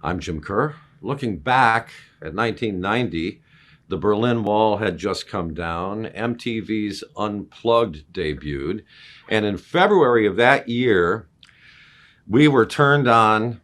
I'm Jim Kerr. Looking back at 1990, the Berlin Wall had just come down, MTV's Unplugged debuted, and in February of that year, we were turned on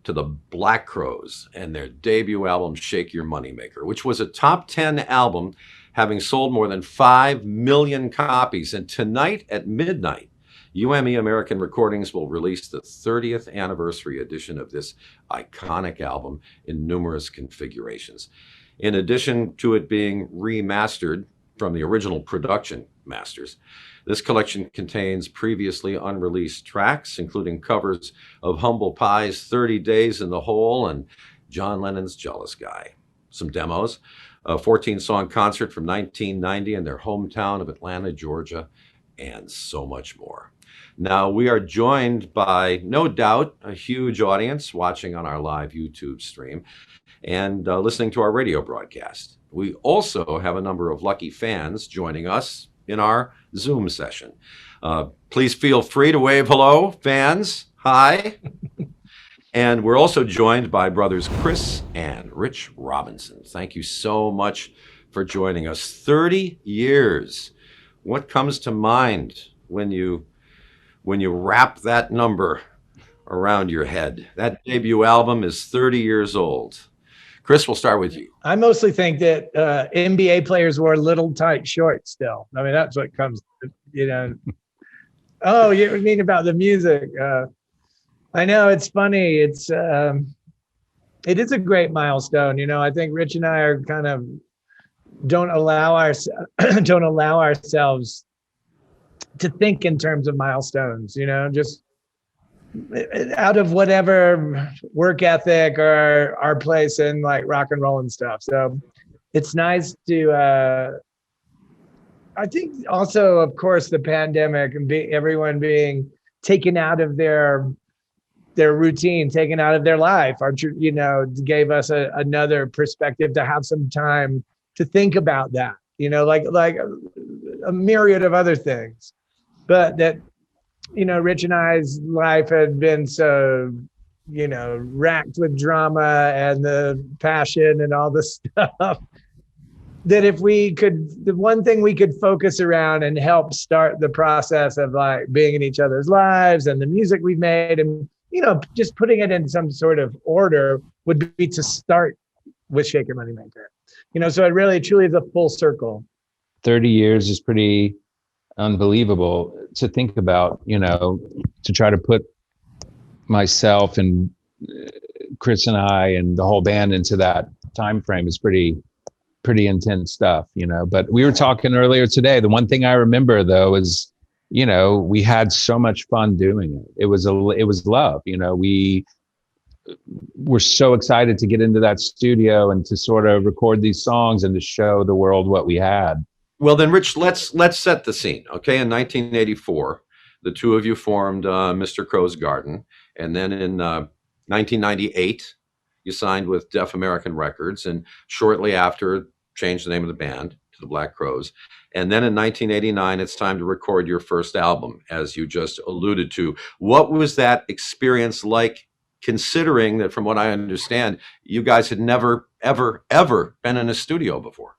to the Black Crowes and their debut album, Shake Your Moneymaker, which was a top 10 album, having sold more than 5 million copies. And tonight at midnight, UME American Recordings will release the 30th anniversary edition of this iconic album in numerous configurations. In addition to it being remastered from the original production masters, this collection contains previously unreleased tracks, including covers of Humble Pie's 30 Days in the Hole and John Lennon's Jealous Guy. Some demos, a 14-song concert from 1990 in their hometown of Atlanta, Georgia, and so much more. Now, we are joined by, no doubt, a huge audience watching on our live YouTube stream and listening to our radio broadcast. We also have a number of lucky fans joining us in our Zoom session. Please feel free to wave hello, fans. Hi. And we're also joined by brothers Chris and Rich Robinson. Thank you so much for joining us. 30 years. What comes to mind when you wrap that number around your head? That debut album is 30 years old. Chris, we'll start with you. I mostly think that NBA players wore little tight shorts still. I mean, that's what comes, Oh, you mean about the music? I know, it's funny. It is a great milestone. I think Rich and I are kind of don't allow ourselves to think in terms of milestones, just out of whatever work ethic or our place in like rock and roll and stuff. So it's nice to, I think also, of course, the pandemic and everyone being taken out of their routine, taken out of their life, gave us another perspective to have some time to think about that, like a myriad of other things. But that, Rich and I's life had been so, racked with drama and the passion and all the stuff that if we could, the one thing we could focus around and help start the process of like being in each other's lives and the music we've made and, just putting it in some sort of order would be to start with Shake Your Moneymaker. So it really truly is a full circle. 30 years is pretty unbelievable to think about, to try to put myself and Chris and I and the whole band into that time frame is pretty intense stuff, but we were talking earlier today. The one thing I remember though is, we had so much fun doing it. It was love, we were so excited to get into that studio and to sort of record these songs and to show the world what we had. Well, then, Rich, let's set the scene. Okay, in 1984, the two of you formed Mr. Crow's Garden, and then in 1998, you signed with Deaf American Records, and shortly after, changed the name of the band to the Black Crowes. And then in 1989, it's time to record your first album, as you just alluded to. What was that experience like, considering that, from what I understand, you guys had never, ever, ever been in a studio before?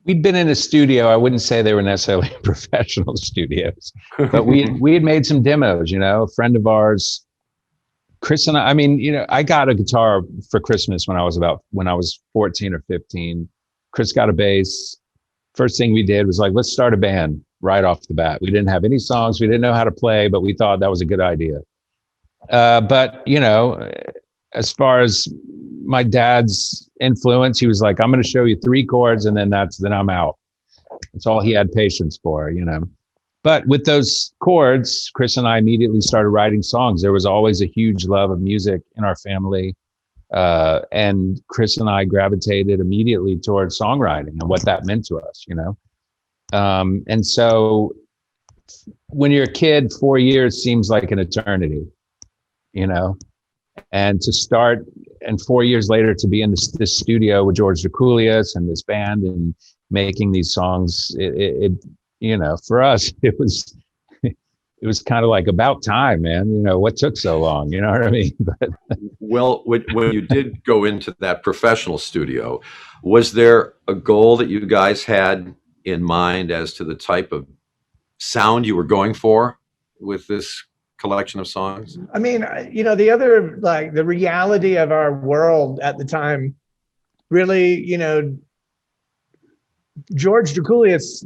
We'd been in a studio. I wouldn't say they were necessarily professional studios, but we had made some demos, a friend of ours, Chris and I got a guitar for Christmas when I was 14 or 15. Chris got a bass. First thing we did was like, let's start a band right off the bat. We didn't have any songs. We didn't know how to play, but we thought that was a good idea. But as far as my dad's influence, he was like, I'm going to show you 3 chords and then I'm out. That's all he had patience for, But with those chords, Chris and I immediately started writing songs. There was always a huge love of music in our family. And Chris and I gravitated immediately towards songwriting and what that meant to us, And so when you're a kid, 4 years seems like an eternity, and to start and 4 years later to be in this studio with George DeCoulius and this band and making these songs, it for us, it it was kind of like about time, man. You know, what took so long? You know what I mean? But Well, when you did go into that professional studio, was there a goal that you guys had in mind as to the type of sound you were going for with this collection of songs? I mean, the other, like, the reality of our world at the time, really, George Drakoulias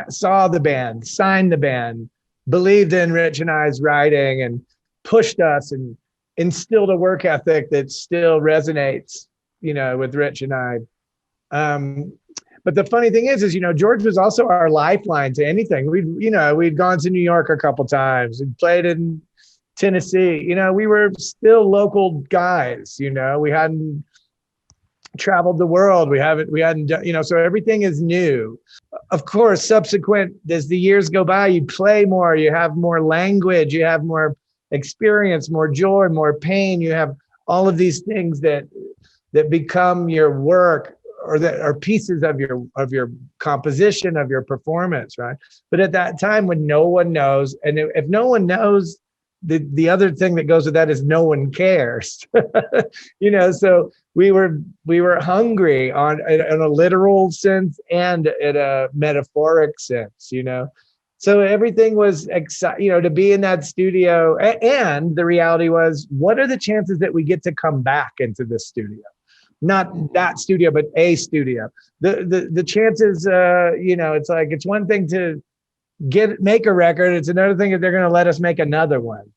saw the band, signed the band, believed in Rich and I's writing, and pushed us and instilled a work ethic that still resonates, with Rich and I. But the funny thing is, George was also our lifeline to anything. We'd gone to New York a couple times. We played in Tennessee. We were still local guys. We hadn't traveled the world. We hadn't done, so everything is new. Of course, subsequent, as the years go by, you play more, you have more language, you have more experience, more joy, more pain. You have all of these things that become your work, or that are pieces of your composition, of your performance, right? But at that time, when no one knows, and if no one knows, the other thing that goes with that is no one cares. So we were hungry in a literal sense and in a metaphoric sense, So everything was exciting, to be in that studio. And the reality was, what are the chances that we get to come back into this studio? Not that studio, but a studio. The chances, it's like, it's one thing to make a record. It's another thing if they're going to let us make another one,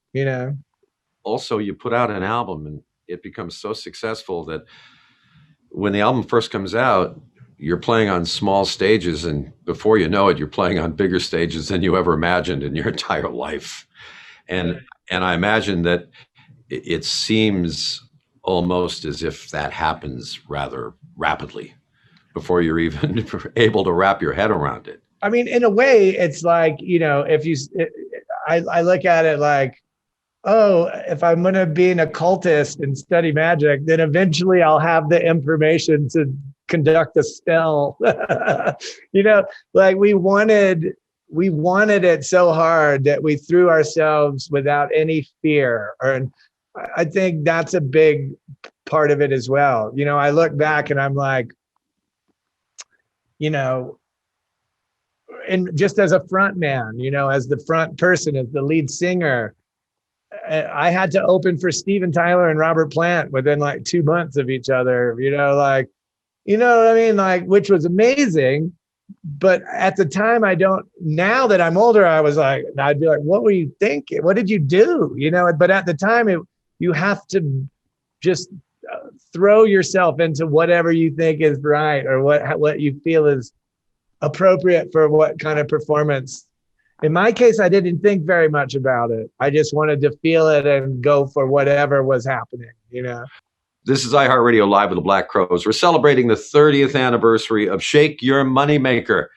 Also, you put out an album and it becomes so successful that when the album first comes out, you're playing on small stages, and before you know it, you're playing on bigger stages than you ever imagined in your entire life. And I imagine that it seems almost as if that happens rather rapidly before you're even able to wrap your head around it. I mean, in a way, it's like, I look at it like, oh, if I'm going to be an occultist and study magic, then eventually I'll have the information to conduct a spell. Like we wanted it so hard that we threw ourselves without any fear. And I think that's a big part of it as well. I look back and I'm like, and just as a front man, as the front person, as the lead singer, I had to open for Steven Tyler and Robert Plant within like 2 months of each other, what I mean? Like, which was amazing. But at the time, now that I'm older, I'd be like, what were you thinking? What did you do? But at the time, you have to just throw yourself into whatever you think is right, or what you feel is appropriate for what kind of performance. In my case, I didn't think very much about it. I just wanted to feel it and go for whatever was happening, This is iHeartRadio Live with the Black Crowes. We're celebrating the 30th anniversary of Shake Your Moneymaker.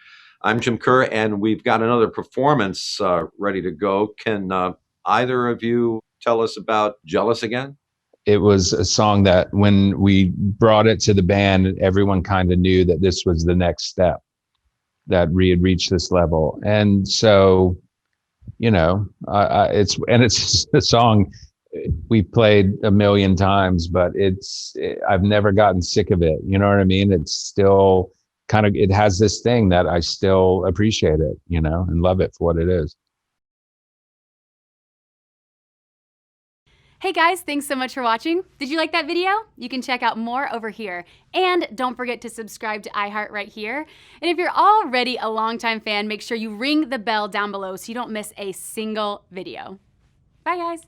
I'm Jim Kerr, and we've got another performance ready to go. Can either of you tell us about Jealous Again? it was a song that when we brought it to the band, everyone kind of knew that this was the next step, that we had reached this level. And so, you know, it's a song we played a million times, but I've never gotten sick of it. You know what I mean? It's still kind of, it has this thing that I still appreciate it, you know, and love it for what it is. Hey guys, thanks so much for watching. Did you like that video? You can check out more over here. And don't forget to subscribe to iHeart right here. And if you're already a longtime fan, make sure you ring the bell down below so you don't miss a single video. Bye guys.